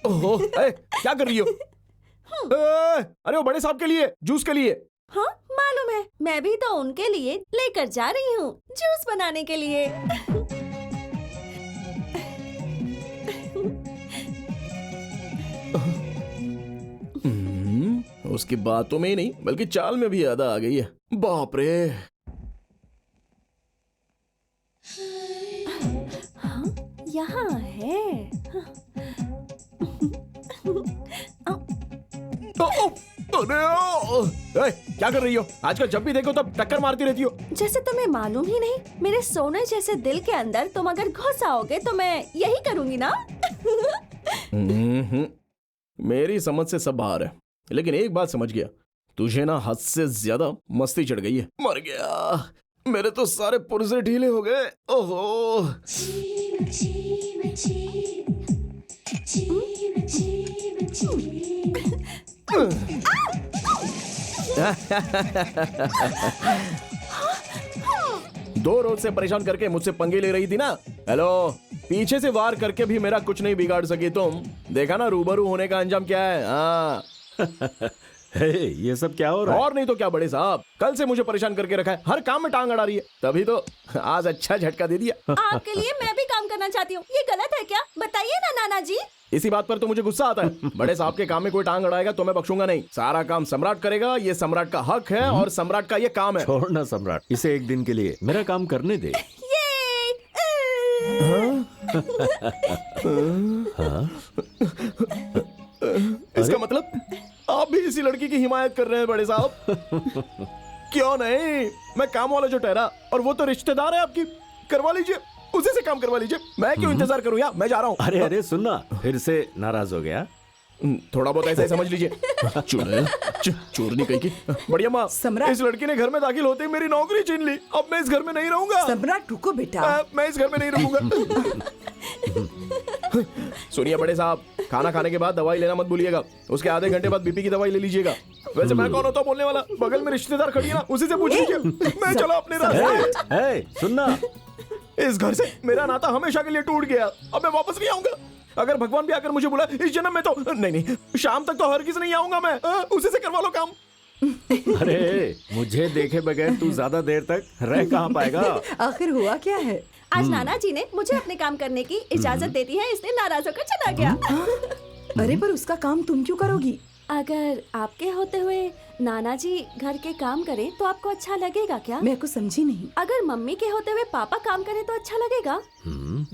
ओहो, क्या कर रही हो? अरे वो बड़े साहब के लिए, जूस के लिए। हाँ मालूम है, मैं भी तो उनके लिए लेकर जा रही हूँ जूस बनाने के लिए। उसकी बातों में ही नहीं बल्कि चाल में भी ज्यादा आ गई है। बाप रे। हाँ, यहाँ है। अरे क्या कर रही हो? आजकल जब भी देखो तब टक्कर मारती रहती हो। जैसे तुम्हें मालूम ही नहीं, मेरे सोने जैसे दिल के अंदर तुम अगर घुस आओगे तो मैं यही करूंगी ना। मेरी समझ से सब बाहर है, लेकिन एक बात समझ गया, तुझे ना हद से ज्यादा मस्ती चढ़ गई है। मर गया, मेरे तो सारे पुर्जे ढीले हो गए। ओहो। दो रोज से परेशान करके मुझसे पंगे ले रही थी ना। हेलो, पीछे से वार करके भी मेरा कुछ नहीं बिगाड़ सकी तुम। देखा ना रूबरू होने का अंजाम क्या है। हाँ। हे, ये सब क्या हो रहा है? और नहीं तो क्या बड़े साहब, कल से मुझे परेशान करके रखा है, हर काम में टांग अड़ा रही है, तभी तो आज अच्छा झटका दे दिया। आपके लिए मैं भी काम करना चाहती हूँ, ये गलत है क्या? बताइए ना नाना जी। इसी बात पर तो मुझे गुस्सा आता है। बड़े साहब के काम में कोई टांग अड़ाएगा तो मैं बख्शूंगा नहीं। सारा काम सम्राट करेगा, ये सम्राट का हक है और सम्राट का ये काम है। छोड़ना सम्राट, इसे एक दिन के लिए मेरा काम करने दे। इसका मतलब आप भी इसी लड़की की हिमायत कर रहे हैं बड़े साहब? क्यों नहीं, मैं काम वाला जो ठहरा और वो तो रिश्तेदार है आपकी, करवा लीजिए, उसी से काम करवा लीजिए। मैं क्यों इंतजार करूं यार, मैं जा रहा हूँ। अरे अरे सुनना, फिर से नाराज हो गया? थोड़ा बहुत ऐसा ही समझ लीजिए। चोरनी कहीं की। बढ़िया माँ, इस लड़की ने घर में दाखिल होते ही मेरी नौकरी छीन ली। अब मैं इस घर में नहीं रहूंगा। सम्राट रुको बेटा, मैं इस घर में नहीं रहूंगा। सुनिए बड़े साहब, खाना खाने के बाद दवाई लेना मत भूलिएगा। उसके आधे घंटे बाद बीपी की दवाई ले लीजिएगा। वैसे मैं कौन होता हूँ बोलने वाला? बगल में रिश्तेदार खड़ी है ना, उसी से पूछ लीजिए। मैं चला अपने रास्ते। सुनना, इस घर से मेरा नाता हमेशा के लिए टूट गया, अब मैं वापस नहीं आऊंगा। अगर भगवान भी आकर मुझे बुला इस जन्म में तो नहीं, शाम तक तो हरगिज़ नहीं आऊंगा मैं। उसी से करवा लो काम। अरे मुझे देखे बगैर तू ज्यादा देर तक रह कहाँ पाएगा? आखिर हुआ क्या है? आज नाना जी ने मुझे अपने काम करने की इजाजत दे दी है, इसलिए नाराज होकर चला गया। अरे पर उसका काम तुम क्यों करोगी? अगर आपके होते हुए नाना जी घर के काम करें तो आपको अच्छा लगेगा क्या? मैं कुछ समझी नहीं। अगर मम्मी के होते हुए पापा काम करें तो अच्छा लगेगा?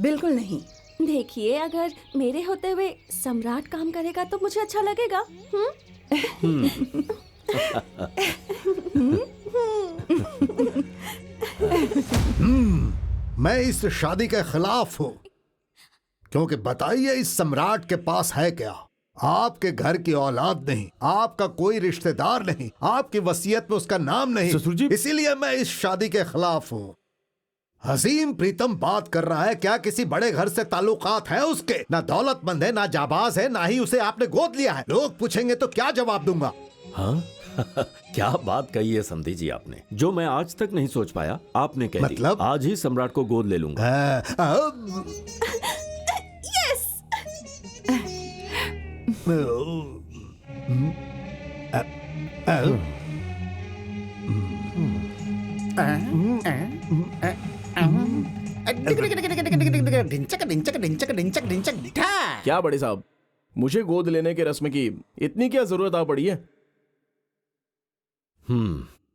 बिल्कुल नहीं। देखिए, अगर मेरे होते हुए सम्राट काम करेगा तो मुझे अच्छा लगेगा। मैं इस शादी के खिलाफ हूँ, क्योंकि बताइए इस सम्राट के पास है क्या? आपके घर की औलाद नहीं, आपका कोई रिश्तेदार नहीं, आपकी वसीयत में उसका नाम नहीं। ससुर जी, इसीलिए मैं इस शादी के खिलाफ हूँ। हसीम प्रीतम बात कर रहा है, क्या किसी बड़े घर से ताल्लुकात है उसके? ना दौलतमंद है, ना जाबाज है, ना ही उसे आपने गोद लिया है। लोग पूछेंगे तो क्या जवाब दूंगा? हाँ? क्या बात कही है समधी जी आपने, जो मैं आज तक नहीं सोच पाया, आपने कह दी। मतलब? आज ही सम्राट को गोद ले लूंगा। यस। क्या बड़े साहब, मुझे गोद लेने के रस्म की इतनी क्या जरूरत आ पड़ी है?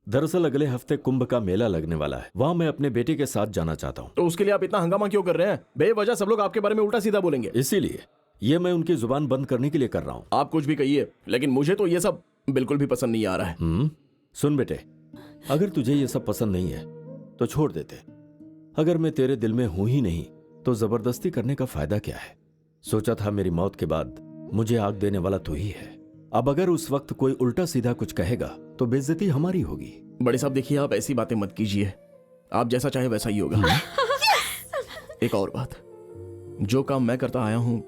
दरअसल अगले हफ्ते कुंभ का मेला लगने वाला है, वहाँ मैं अपने बेटे के साथ जाना चाहता हूँ। तो उसके लिए आप इतना हंगामा क्यों कर रहे हैं? बेवजह सब लोग आपके बारे में उल्टा सीधा बोलेंगे। इसीलिए ये मैं उनकी जुबान बंद करने के लिए कर रहा हूँ। आप कुछ भी कहिए, लेकिन मुझे तो ये सब बिल्कुल भी पसंद नहीं आ रहा है। सुन बेटे, अगर तुझे ये सब पसंद नहीं है तो छोड़ देते। अगर मैं तेरे दिल में हूं ही नहीं तो जबरदस्ती करने का फायदा क्या है? सोचा था मेरी मौत के बाद मुझे आग देने वाला तू ही है। अब अगर उस वक्त कोई उल्टा सीधा कुछ कहेगा तो बेइज्जती हमारी होगी। बड़े साहब देखिए, आप ऐसी बातें मत कीजिए, आप जैसा चाहे वैसा ही होगा। एक और बात, जो काम मैं करता आया हूं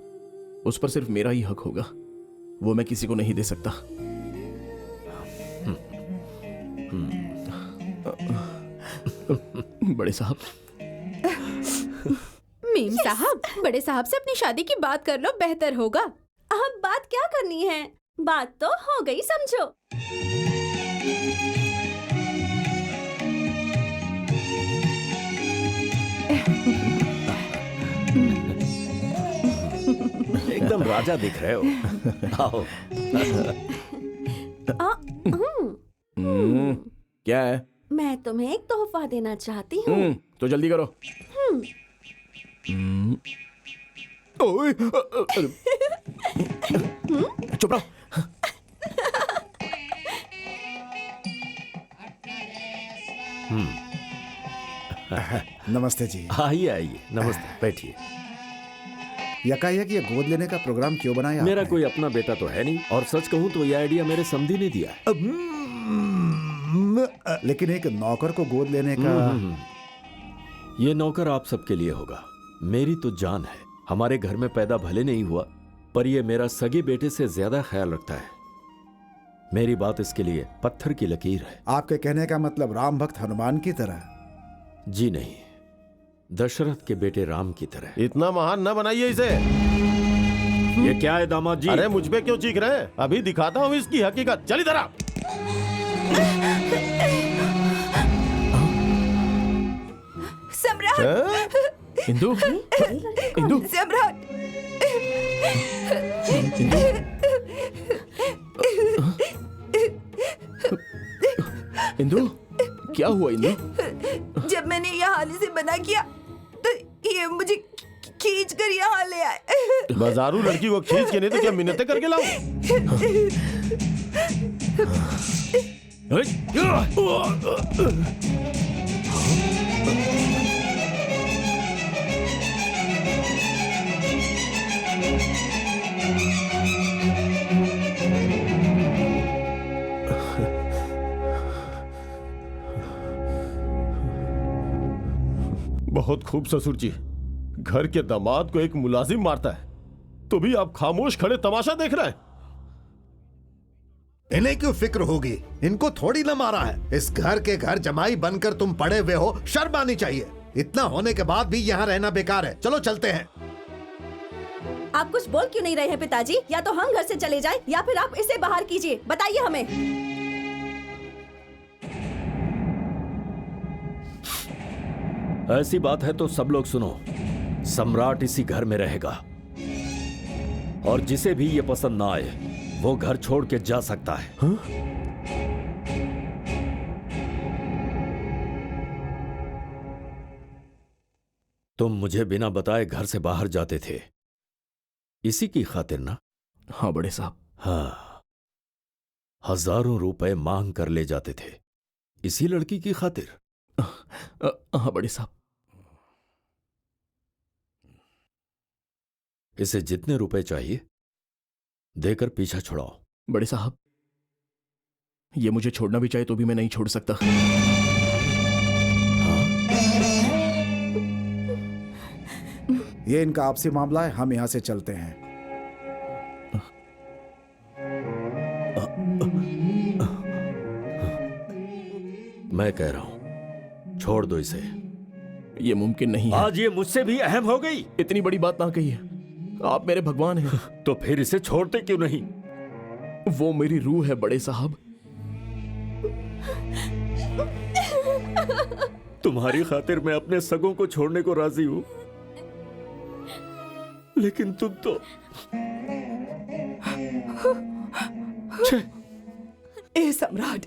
उस पर सिर्फ मेरा ही हक होगा, वो मैं किसी को नहीं दे सकता। बड़े साहब। मीम साहब, बड़े साहब से अपनी शादी की बात कर लो, बेहतर होगा। अब बात क्या करनी है, बात तो हो गई समझो। एकदम राजा दिख रहे हो। आओ। क्या है? मैं तुम्हें एक तोहफा देना चाहती हूँ। तो जल्दी करो। ओए, चुप रहो। नमस्ते जी। आइए आइए, नमस्ते, बैठिए। यकायक ये गोद लेने का प्रोग्राम क्यों बनाया मेरा आपने? कोई अपना बेटा तो है नहीं, और सच कहूं तो यह आइडिया मेरे समधी ने दिया है। लेकिन एक नौकर को गोद लेने का ये नौकर आप सबके लिए होगा। मेरी तो जान है। हमारे घर में पैदा भले नहीं हुआ, पर ये मेरा सगे बेटे से ज्यादा ख्याल रखता है। मेरी बात इसके लिए पत्थर की लकीर है। आपके कहने का मतलब राम भक्त हनुमान की तरह? जी नहीं, दशरथ के बेटे राम की तरह। इतना महान न बनाइए इसे। ये क्या है दामाद जी? अरे मुझ पे क्यों चीख रहे हैं? अभी दिखाता हूँ इसकी हकीकत। चल इधर आ। सम्राट, इंदु, इंदु, सम्राट, इंदु, क्या हुआ इंदु? जब मैंने यहाँ आने से मना किया तो ये मुझे खींच कर यहाँ ले आए। बाजारू लड़की को खींच के नहीं तो क्या मिन्नतें करके लाऊं? बहुत खूब ससुर जी। घर के दामाद को एक मुलाजिम मारता है तो भी आप खामोश खड़े तमाशा देख रहे हैं। इन्हें क्यों फिक्र होगी? इनको थोड़ी न मारा है। इस घर के घर जमाई बनकर तुम पड़े हुए हो, शर्म आनी चाहिए। इतना होने के बाद भी यहाँ रहना बेकार है। चलो चलते हैं। आप कुछ बोल क्यों नहीं रहे हैं पिताजी? या तो हम घर से चले जाएं या फिर आप इसे बाहर कीजिए। बताइए हमें। ऐसी बात है तो सब लोग सुनो। सम्राट इसी घर में रहेगा, और जिसे भी ये पसंद ना आए वो घर छोड़ के जा सकता है। तुम मुझे बिना बताए घर से बाहर जाते थे, इसी की खातिर ना? हाँ बड़े साहब। हाँ, हजारों रुपए मांग कर ले जाते थे, इसी लड़की की खातिर? हाँ बड़े साहब। इसे जितने रुपए चाहिए देकर पीछा छुड़ाओ। बड़े साहब, ये मुझे छोड़ना भी चाहे तो भी मैं नहीं छोड़ सकता। ये इनका आपसी मामला है, हम यहाँ से चलते हैं। मैं कह रहा हूं छोड़ दो इसे। ये मुमकिन नहीं है। आज ये मुझसे भी अहम हो गई। इतनी बड़ी बात ना कही है। आप मेरे भगवान हैं। तो फिर इसे छोड़ते क्यों नहीं? वो मेरी रूह है बड़े साहब। तुम्हारी खातिर मैं अपने सगों को छोड़ने को राजी हूं, लेकिन तुम तो ए सम्राट,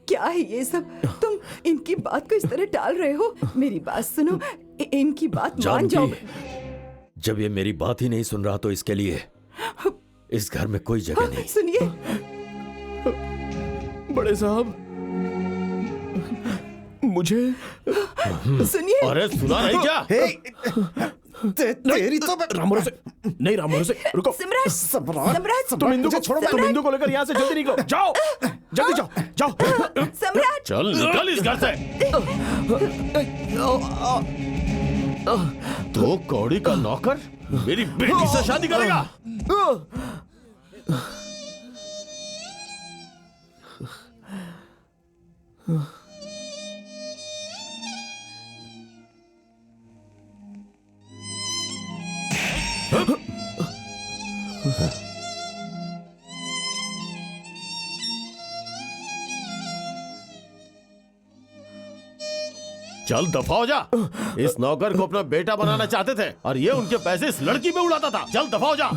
क्या है ये सब? तुम इनकी बात को इस तरह टाल रहे हो। मेरी बात सुनो, इनकी बात मान जाओ। जब ये मेरी बात ही नहीं सुन रहा तो इसके लिए इस घर में कोई जगह नहीं। सुनिए बड़े साहब, मुझे सुनिए। अरे सुना नहीं क्या? तेरी तो राम भरोसे नहीं, राम भरोसे रुको। सम्राट, सम्राट, तुम इंदु को छोड़ो। तुम इंदु को लेकर यहाँ से जल्दी निकलो। जाओ, जल्दी जाओ, जाओ। सम्राट, चल निकल इस घर से। तो कौड़ी का नौकर मेरी बेटी से शादी करेगा? चल दफा हो जा। इस नौकर को अपना बेटा बनाना चाहते थे और ये उनके पैसे इस लड़की में उड़ाता था। चल दफा हो जा।